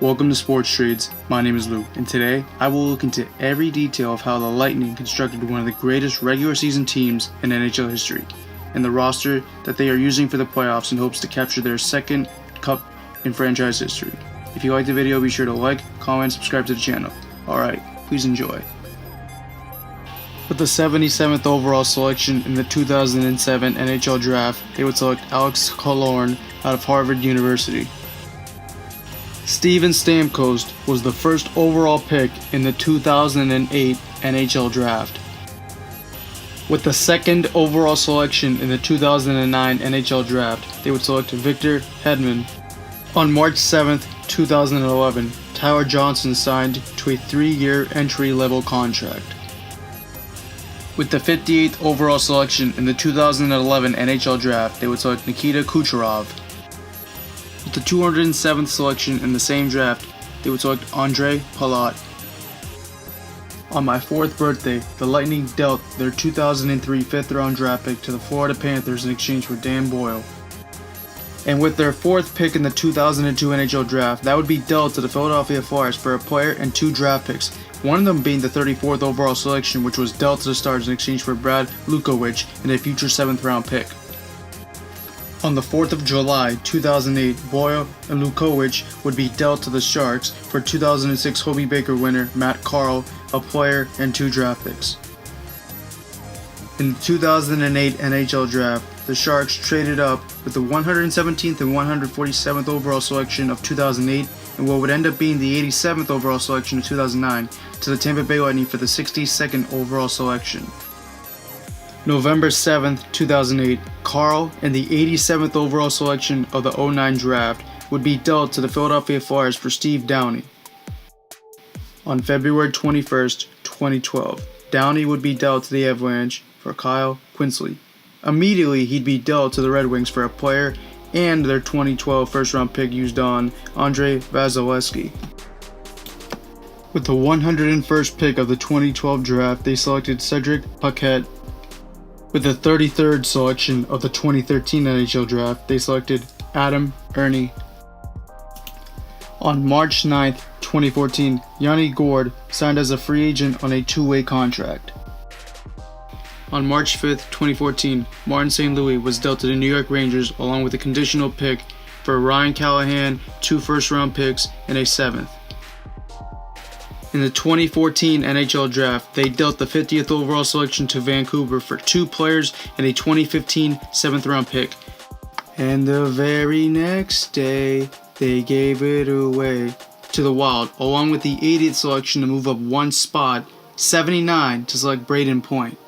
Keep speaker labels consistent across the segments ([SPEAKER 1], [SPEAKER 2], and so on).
[SPEAKER 1] Welcome to Sports Trades. My name is Lou, and today I will look into every detail of how the Lightning constructed one of the greatest regular season teams in NHL history, and the roster that they are using for the playoffs in hopes to capture their second cup in franchise history. If you like the video, be sure to like, comment, subscribe to the channel. Alright, please enjoy. With the 77th overall selection in the 2007 NHL Draft, they would select Alex Killorn out of Harvard University. Steven Stamkos was the first overall pick in the 2008 NHL Draft. With the second overall selection in the 2009 NHL Draft, they would select Victor Hedman. On March 7, 2011, Tyler Johnson signed to a 3-year entry-level contract. With the 58th overall selection in the 2011 NHL Draft, they would select Nikita Kucherov. With the 207th selection in the same draft, they would select Andre Palat. On my 4th birthday, the Lightning dealt their 2003 5th-round draft pick to the Florida Panthers in exchange for Dan Boyle. And with their 4th pick in the 2002 NHL Draft, that would be dealt to the Philadelphia Flyers for a player and 2 draft picks, one of them being the 34th overall selection, which was dealt to the Stars in exchange for Brad Lukowich and a future 7th-round pick. On the 4th of July, 2008, Boyle and Lukowich would be dealt to the Sharks for 2006 Hobey Baker winner Matt Carle, a player, and 2 draft picks. In the 2008 NHL Draft, the Sharks traded up with the 117th and 147th overall selection of 2008 and what would end up being the 87th overall selection of 2009 to the Tampa Bay Lightning for the 62nd overall selection. November 7, 2008, Carl and the 87th overall selection of the 09 draft would be dealt to the Philadelphia Flyers for Steve Downey. On February 21, 2012, Downey would be dealt to the Avalanche for Kyle Quinsley. Immediately, he'd be dealt to the Red Wings for a player and their 2012 first-round pick used on Andrei Vasilevsky. With the 101st pick of the 2012 draft, they selected Cedric Paquette. With the 33rd selection of the 2013 NHL Draft, they selected Adam Erne. On March 9, 2014, Yanni Gourde signed as a free agent on a 2-way contract. On March 5, 2014, Martin St. Louis was dealt to the New York Rangers along with a conditional pick for Ryan Callahan, 2 first-round picks, and a 7th. In the 2014 NHL Draft, they dealt the 50th overall selection to Vancouver for 2 players and a 2015 7th-round pick. And the very next day, they gave it away to the Wild, along with the 80th selection to move up 1 spot, 79, to select Braden Point.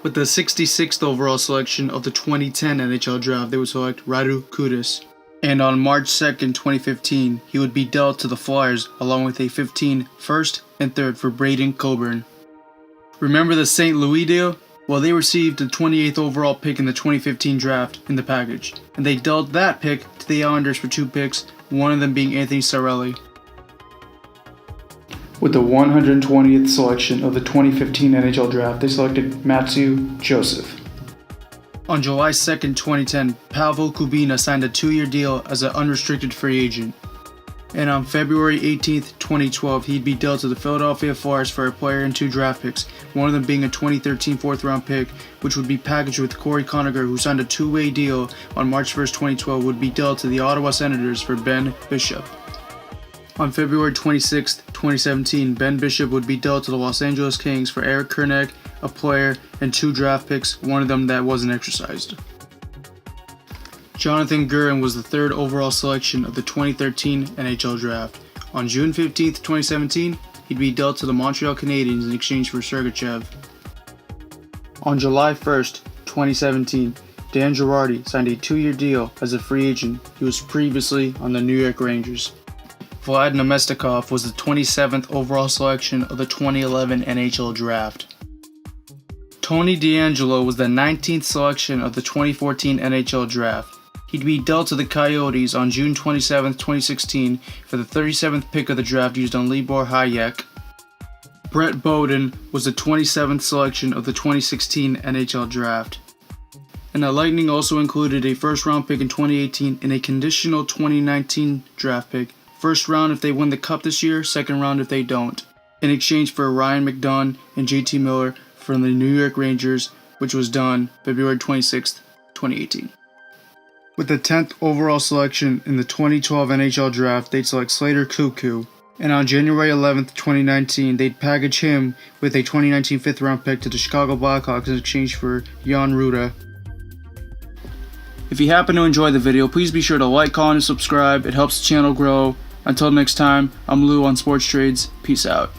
[SPEAKER 1] With the 66th overall selection of the 2010 NHL Draft, they would select Radu Kudis. And on March 2, 2015, he would be dealt to the Flyers along with a 15 first and third for Braden Coburn. Remember the St. Louis deal? Well, they received the 28th overall pick in the 2015 draft in the package, and they dealt that pick to the Islanders for 2 picks, one of them being Anthony Cirelli. With the 120th selection of the 2015 NHL Draft, they selected Matthew Joseph. On July 2, 2010, Pavel Kubina signed a 2-year deal as an unrestricted free agent. And on February 18, 2012, he'd be dealt to the Philadelphia Flyers for a player and 2 draft picks, one of them being a 2013 4th-round pick, which would be packaged with Corey Conacher, who signed a 2-way deal on March 1, 2012, would be dealt to the Ottawa Senators for Ben Bishop. On February 26, 2017, Ben Bishop would be dealt to the Los Angeles Kings for Eric Kernek, a player, and 2 draft picks, one of them that wasn't exercised. Jonathan Guerin was the 3rd overall selection of the 2013 NHL Draft. On June 15, 2017, he'd be dealt to the Montreal Canadiens in exchange for Sergachev. On July 1, 2017, Dan Girardi signed a 2-year deal as a free agent. He was previously on the New York Rangers. Vlad Namestnikov was the 27th overall selection of the 2011 NHL Draft. Tony DeAngelo was the 19th selection of the 2014 NHL Draft. He'd be dealt to the Coyotes on June 27, 2016 for the 37th pick of the draft used on Libor Hayek. Brett Bowden was the 27th selection of the 2016 NHL Draft. And the Lightning also included a first-round pick in 2018 and a conditional 2019 draft pick First round if they win the Cup this year, second round if they don't, in exchange for Ryan McDonough and JT Miller from the New York Rangers, which was done February 26th, 2018. With the 10th overall selection in the 2012 NHL Draft, they'd select Slater Koekkoek, and on January 11th, 2019, they'd package him with a 2019 5th round pick to the Chicago Blackhawks in exchange for Jan Rutta. If you happen to enjoy the video, please be sure to like, comment, and subscribe. It helps the channel grow. Until next time, I'm Lou on Sports Trades. Peace out.